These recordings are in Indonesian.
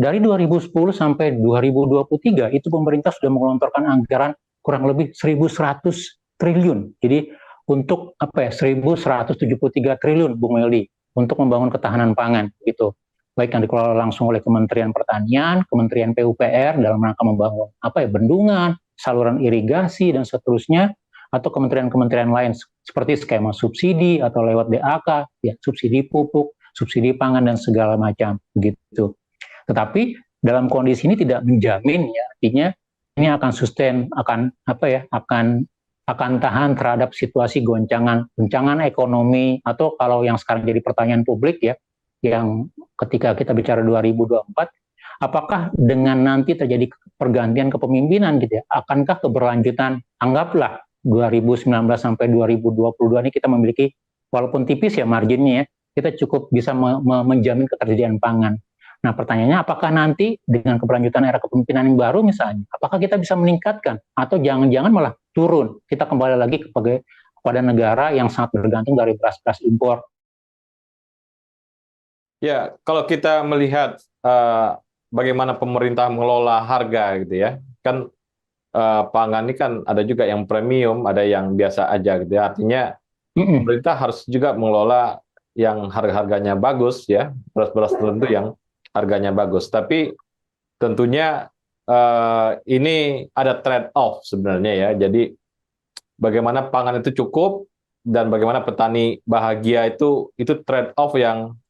dari 2010 sampai 2023 itu pemerintah sudah menggelontorkan anggaran kurang lebih 1.100 triliun. Jadi untuk 1.173 triliun, Bung Meldi, untuk membangun ketahanan pangan gitu. Baik yang dikelola langsung oleh Kementerian Pertanian, Kementerian PUPR dalam rangka membangun bendungan, saluran irigasi dan seterusnya, atau kementerian-kementerian lain seperti skema subsidi atau lewat DAK, ya, subsidi pupuk, subsidi pangan dan segala macam begitu. Tetapi dalam kondisi ini tidak menjamin, ya, artinya ini akan sustain, akan tahan terhadap situasi goncangan ekonomi, atau kalau yang sekarang jadi pertanyaan publik, ya, yang ketika kita bicara 2024, apakah dengan nanti terjadi pergantian kepemimpinan gitu ya, akankah keberlanjutan, anggaplah 2019 sampai 2022 ini kita memiliki, walaupun tipis ya marginnya ya, kita cukup bisa menjamin ketersediaan pangan. Nah pertanyaannya, apakah nanti dengan keberlanjutan era kepemimpinan yang baru misalnya, apakah kita bisa meningkatkan atau jangan-jangan malah turun, kita kembali lagi kepada negara yang sangat bergantung dari beras-beras impor. Ya, kalau kita melihat bagaimana pemerintah mengelola harga gitu ya, kan pangan ini kan ada juga yang premium, ada yang biasa aja gitu ya. Artinya pemerintah harus juga mengelola yang harga-harganya bagus ya, beras-beras tertentu yang harganya bagus. Tapi tentunya ini ada trade-off sebenarnya ya. Jadi bagaimana pangan itu cukup dan bagaimana petani bahagia itu trade-off yang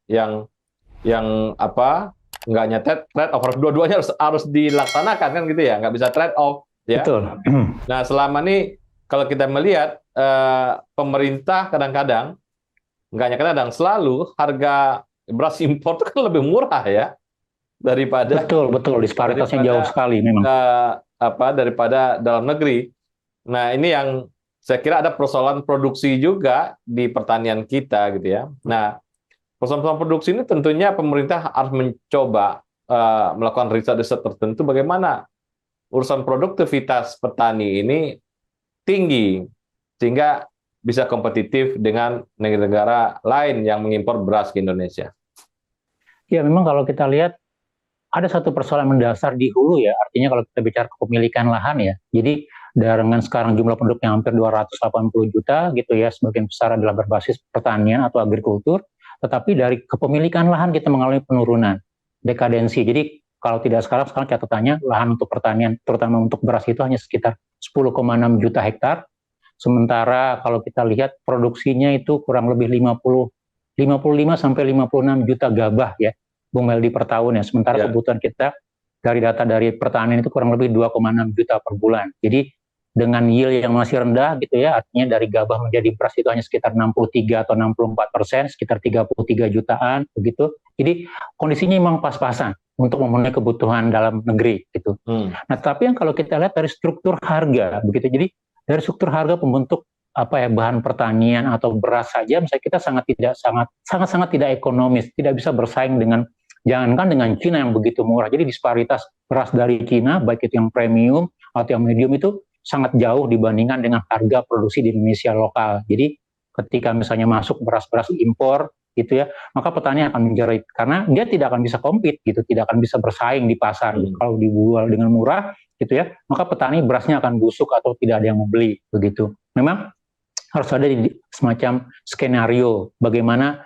nggak nyetet trade-off, dua-duanya harus dilaksanakan kan gitu ya, nggak bisa trade-off ya. Betul. Nah selama ini kalau kita melihat pemerintah kadang-kadang, nggak hanya kadang, selalu harga beras impor itu kan lebih murah ya daripada betul disparitasnya jauh sekali memang. Daripada dalam negeri. Nah ini yang saya kira ada persoalan produksi juga di pertanian kita gitu ya. Nah persoalan produksi ini tentunya pemerintah harus mencoba melakukan riset-riset tertentu bagaimana urusan produktivitas petani ini tinggi sehingga bisa kompetitif dengan negara-negara lain yang mengimpor beras ke Indonesia. Ya memang kalau kita lihat ada satu persoalan mendasar di hulu ya, artinya kalau kita bicara kepemilikan lahan ya. Jadi dengan sekarang jumlah penduduk yang hampir 280 juta gitu ya, sebagian besar adalah berbasis pertanian atau agrikultur. Tetapi dari kepemilikan lahan kita mengalami penurunan, dekadensi. Jadi kalau tidak sekarang catatannya lahan untuk pertanian, terutama untuk beras itu hanya sekitar 10,6 juta hektar. Sementara kalau kita lihat produksinya itu kurang lebih 55 sampai 56 juta gabah ya, Bung Meldi, per tahun ya. Sementara kebutuhan kita dari data dari pertanian itu kurang lebih 2,6 juta per bulan. Jadi dengan yield yang masih rendah gitu ya, artinya dari gabah menjadi beras itu hanya sekitar 63 atau 64%, sekitar 33 jutaan begitu. Jadi kondisinya memang pas-pasan untuk memenuhi kebutuhan dalam negeri gitu. Nah, tapi yang kalau kita lihat dari struktur harga begitu, jadi dari struktur harga pembentuk bahan pertanian atau beras saja, misalnya kita sangat tidak ekonomis, tidak bisa bersaing dengan, jangankan dengan Cina yang begitu murah. Jadi disparitas beras dari Cina, baik itu yang premium atau yang medium, itu sangat jauh dibandingkan dengan harga produksi di Indonesia lokal. Jadi ketika misalnya masuk beras-beras impor gitu ya, maka petani akan menjerit karena dia tidak akan bisa compete gitu, tidak akan bisa bersaing di pasar. Kalau dijual dengan murah gitu ya, maka petani berasnya akan busuk atau tidak ada yang membeli begitu. Memang harus ada semacam skenario bagaimana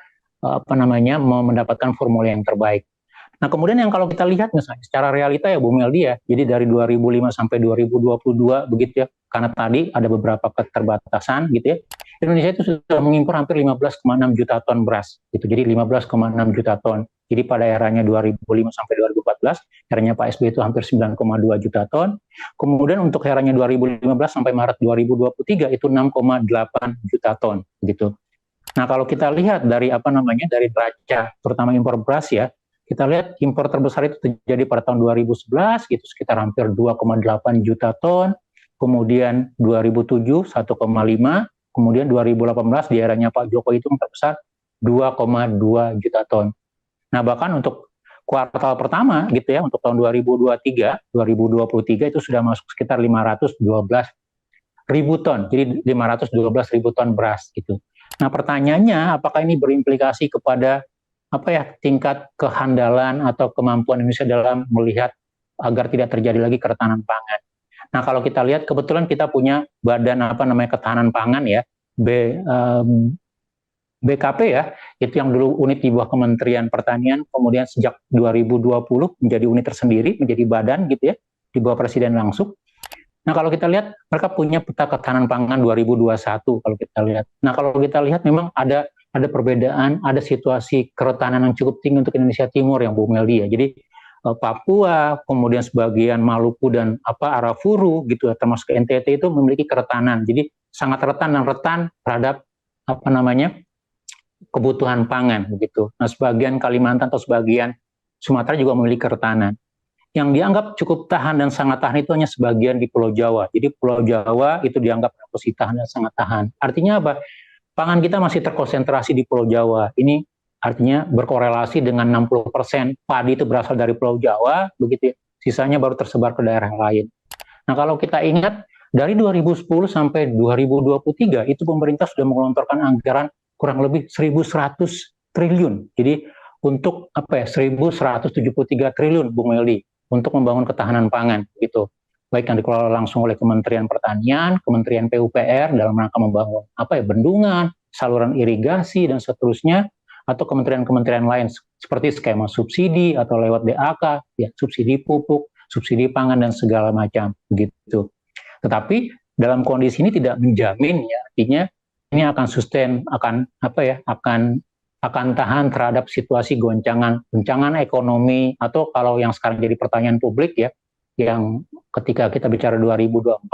mendapatkan formula yang terbaik. Nah kemudian yang kalau kita lihat misalnya secara realita ya Bu Meldi ya, jadi dari 2005 sampai 2022 begitu ya, karena tadi ada beberapa keterbatasan gitu ya, Indonesia itu sudah mengimpor hampir 15,6 juta ton beras gitu, jadi 15,6 juta ton. Jadi pada eranya 2005 sampai 2014, eranya Pak SBY itu hampir 9,2 juta ton. Kemudian untuk eranya 2015 sampai Maret 2023 itu 6,8 juta ton gitu. Nah kalau kita lihat dari dari neraca terutama impor beras ya, kita lihat impor terbesar itu terjadi pada tahun 2011 gitu, sekitar hampir 2,8 juta ton. Kemudian 2007 1,5, kemudian 2018 di eranya Pak Jokowi itu yang terbesar 2,2 juta ton. Nah bahkan untuk kuartal pertama gitu ya, untuk tahun 2023 itu sudah masuk sekitar 512 ribu ton, jadi 512 ribu ton beras gitu. Nah pertanyaannya, apakah ini berimplikasi kepada apa ya, tingkat kehandalan atau kemampuan Indonesia dalam melihat agar tidak terjadi lagi keretanan pangan. Nah, kalau kita lihat kebetulan kita punya badan apa namanya ketahanan pangan ya, BKP ya, itu yang dulu unit di bawah Kementerian Pertanian, kemudian sejak 2020 menjadi unit tersendiri, menjadi badan gitu ya, di bawah Presiden langsung. Nah, kalau kita lihat mereka punya peta ketahanan pangan 2021 kalau kita lihat. Nah, kalau kita lihat memang ada perbedaan, ada situasi keretanan yang cukup tinggi untuk Indonesia Timur yang Bu Meldi ya. Jadi Papua, kemudian sebagian Maluku dan Arafuru gitu, termasuk NTT itu memiliki keretanan. Jadi sangat rentan terhadap apa namanya kebutuhan pangan begitu. Nah, sebagian Kalimantan atau sebagian Sumatera juga memiliki keretanan. Yang dianggap cukup tahan dan sangat tahan itu hanya sebagian di Pulau Jawa. Jadi Pulau Jawa itu dianggap masih tahan dan sangat tahan. Artinya apa? Pangan kita masih terkonsentrasi di Pulau Jawa. Ini artinya berkorelasi dengan 60% padi itu berasal dari Pulau Jawa, begitu ya. Sisanya baru tersebar ke daerah lain. Nah, kalau kita ingat dari 2010 sampai 2023 itu pemerintah sudah menggelontorkan anggaran kurang lebih 1.100 triliun. Jadi untuk 1.173 triliun, Bung Meldi, untuk membangun ketahanan pangan gitu. Baik yang dikelola langsung oleh Kementerian Pertanian, Kementerian PUPR dalam rangka membangun bendungan, saluran irigasi dan seterusnya, atau kementerian-kementerian lain seperti skema subsidi atau lewat DAK, ya, subsidi pupuk, subsidi pangan dan segala macam begitu. Tetapi dalam kondisi ini tidak menjamin ya, artinya ini akan sustain, akan tahan terhadap situasi goncangan ekonomi, atau kalau yang sekarang jadi pertanyaan publik ya, yang ketika kita bicara 2024,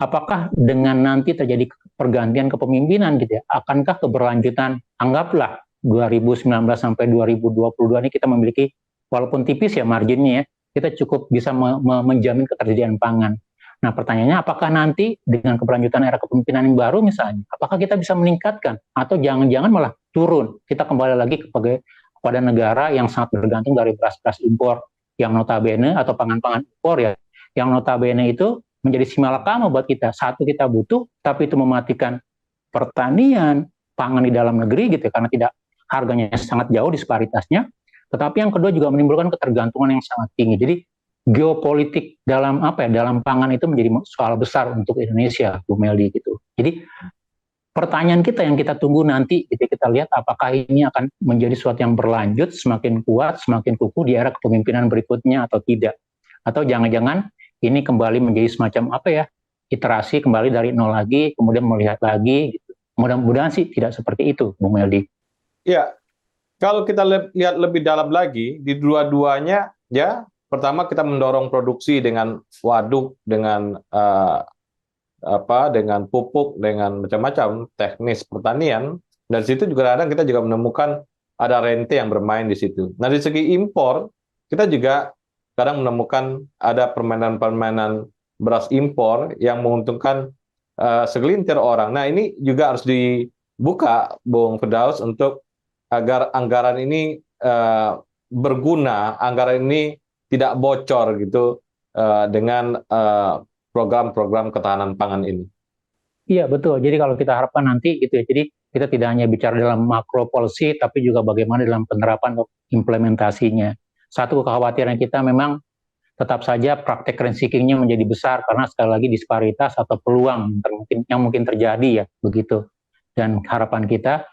apakah dengan nanti terjadi pergantian kepemimpinan gitu ya, akankah keberlanjutan, anggaplah 2019 sampai 2022 ini kita memiliki, walaupun tipis ya marginnya ya, kita cukup bisa menjamin ketersediaan pangan. Nah, pertanyaannya apakah nanti dengan keberlanjutan era kepemimpinan yang baru misalnya, apakah kita bisa meningkatkan atau jangan-jangan malah turun? Kita kembali lagi kepada negara yang sangat bergantung dari beras-beras impor yang notabene, atau pangan-pangan impor ya, yang notabene itu menjadi simalakama buat kita. Satu, kita butuh, tapi itu mematikan pertanian, pangan di dalam negeri gitu ya, karena tidak, harganya sangat jauh disparitasnya. Tetapi yang kedua juga menimbulkan ketergantungan yang sangat tinggi. Jadi geopolitik dalam dalam pangan itu menjadi soal besar untuk Indonesia, Bu Meldi gitu. Jadi pertanyaan kita yang kita tunggu nanti, kita lihat apakah ini akan menjadi sesuatu yang berlanjut, semakin kuat, semakin kukuh di era kepemimpinan berikutnya atau tidak. Atau jangan-jangan ini kembali menjadi semacam iterasi kembali dari nol lagi, kemudian melihat lagi gitu. Mudah-mudahan sih tidak seperti itu, Bu Meldi. Ya, kalau kita lihat lebih dalam lagi, di dua-duanya, ya, pertama kita mendorong produksi dengan waduk, dengan dengan pupuk, dengan macam-macam teknis pertanian. Dan situ juga kadang kita juga menemukan ada rente yang bermain di situ. Nah, dari segi impor, kita juga kadang menemukan ada permainan-permainan beras impor yang menguntungkan segelintir orang. Nah, ini juga harus dibuka, Bung Firdaus, untuk agar anggaran ini berguna, anggaran ini tidak bocor gitu dengan program-program ketahanan pangan ini. Iya, betul. Jadi kalau kita harapkan nanti gitu ya, jadi kita tidak hanya bicara dalam makro policy, tapi juga bagaimana dalam penerapan implementasinya. Satu kekhawatiran kita memang tetap saja praktek rent seeking-nya menjadi besar karena sekali lagi disparitas atau peluang yang mungkin terjadi ya, begitu. Dan harapan kita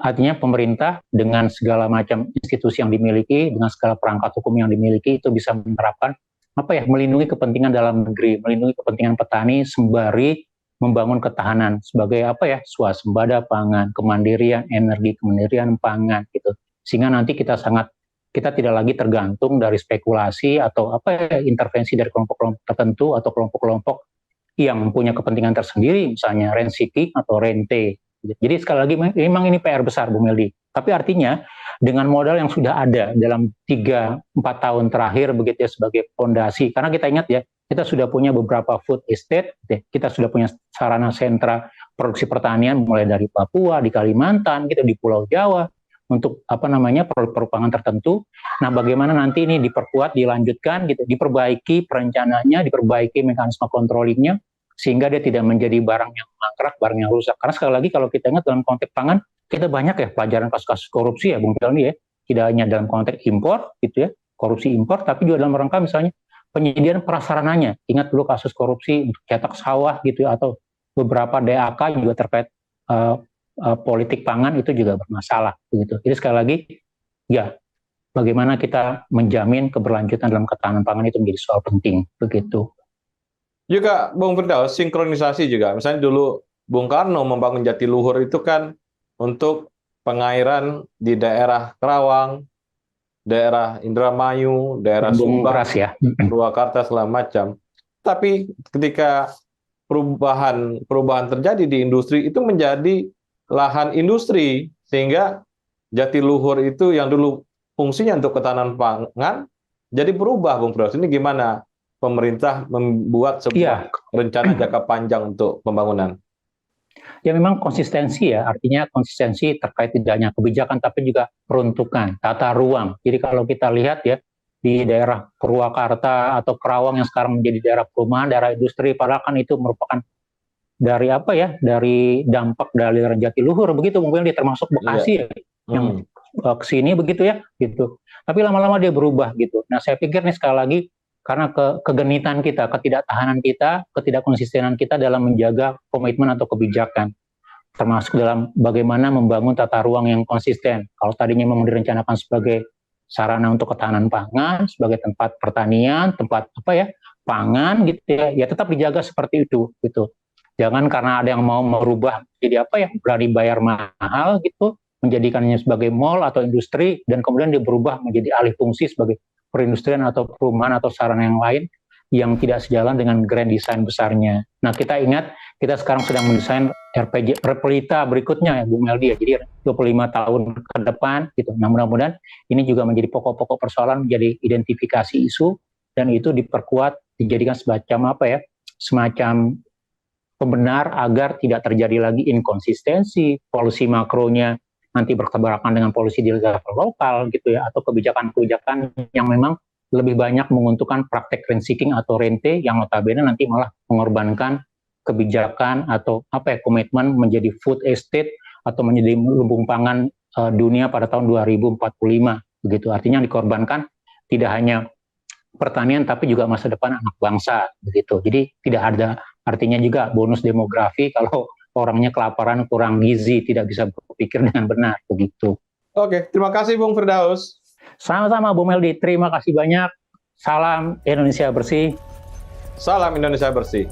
artinya pemerintah dengan segala macam institusi yang dimiliki, dengan segala perangkat hukum yang dimiliki itu bisa menerapkan melindungi kepentingan dalam negeri, melindungi kepentingan petani sembari membangun ketahanan sebagai swasembada pangan, kemandirian energi, kemandirian pangan gitu. Sehingga nanti kita tidak lagi tergantung dari spekulasi atau intervensi dari kelompok-kelompok tertentu atau kelompok-kelompok yang punya kepentingan tersendiri, misalnya rent seeking atau rente. Jadi sekali lagi memang ini PR besar, Bu Meldi. Tapi artinya dengan modal yang sudah ada dalam 3-4 tahun terakhir begitu ya sebagai fondasi. Karena kita ingat ya, kita sudah punya beberapa food estate, kita sudah punya sarana sentra produksi pertanian mulai dari Papua, di Kalimantan, gitu, di Pulau Jawa untuk produk pangan tertentu. Nah, bagaimana nanti ini diperkuat, dilanjutkan gitu, diperbaiki perencanaannya, diperbaiki mekanisme controllingnya sehingga dia tidak menjadi barang yang mangkrak, barang yang rusak. Karena sekali lagi kalau kita ingat dalam konteks pangan, kita banyak ya pelajaran kasus-kasus korupsi ya Bung Pelni ya, tidak hanya dalam konteks impor gitu ya, korupsi impor, tapi juga dalam rangka misalnya penyediaan prasarananya. Ingat dulu kasus korupsi untuk cetak sawah gitu ya, atau beberapa DAK yang juga terkait politik pangan itu juga bermasalah begitu. Jadi sekali lagi ya, bagaimana kita menjamin keberlanjutan dalam ketahanan pangan itu menjadi soal penting begitu. Juga Bung Firdaus, sinkronisasi juga. Misalnya dulu Bung Karno membangun Jatiluhur itu kan untuk pengairan di daerah Kerawang, daerah Indramayu, daerah Subang, ya. Purwakarta segala macam. Tapi ketika perubahan terjadi di industri, itu menjadi lahan industri, sehingga Jatiluhur itu yang dulu fungsinya untuk ketahanan pangan jadi berubah, Bung Firdaus. Ini gimana pemerintah membuat sebuah rencana jangka panjang untuk pembangunan? Ya memang konsistensi ya, artinya konsistensi terkait tidak hanya kebijakan tapi juga peruntukan, tata ruang. Jadi kalau kita lihat ya, di daerah Purwakarta atau Kerawang yang sekarang menjadi daerah perumahan, daerah industri, padahal kan itu merupakan dari apa ya, dari dampak dari Jatiluhur begitu, mungkin dia termasuk Bekasi ya, yang ke sini begitu ya, gitu. Tapi lama-lama dia berubah gitu. Nah saya pikir nih sekali lagi, karena kegenitan kita, ketidaktahanan kita, ketidakkonsistenan kita dalam menjaga komitmen atau kebijakan, termasuk dalam bagaimana membangun tata ruang yang konsisten. Kalau tadinya memang direncanakan sebagai sarana untuk ketahanan pangan, sebagai tempat pertanian, tempat apa ya, pangan gitu ya, ya tetap dijaga seperti itu gitu. Jangan karena ada yang mau merubah jadi apa ya, berani bayar mahal gitu, menjadikannya sebagai mall atau industri, dan kemudian dia berubah menjadi alih fungsi sebagai perindustrian atau perumahan atau sarana yang lain yang tidak sejalan dengan grand design besarnya. Nah kita ingat, kita sekarang sedang mendesain RPG Repelita berikutnya ya Bung Meldi ya, jadi 25 tahun ke depan gitu. Nah mudah-mudahan ini juga menjadi pokok-pokok persoalan, menjadi identifikasi isu, dan itu diperkuat, dijadikan semacam apa ya, semacam pembenar agar tidak terjadi lagi inkonsistensi, polusi makronya nanti bertabrakan dengan polusi di level lokal gitu ya, atau kebijakan-kebijakan yang memang lebih banyak menguntungkan praktek rent seeking atau rente yang notabene nanti malah mengorbankan kebijakan atau apa ya, komitmen menjadi food estate atau menjadi lumbung pangan dunia pada tahun 2045 begitu. Artinya yang dikorbankan tidak hanya pertanian tapi juga masa depan anak bangsa begitu. Jadi tidak ada artinya juga bonus demografi kalau orangnya kelaparan, kurang gizi, tidak bisa berpikir dengan benar begitu. Oke, terima kasih Bung Firdaus. Sama-sama Bung Meldi, terima kasih banyak. Salam Indonesia bersih. Salam Indonesia bersih.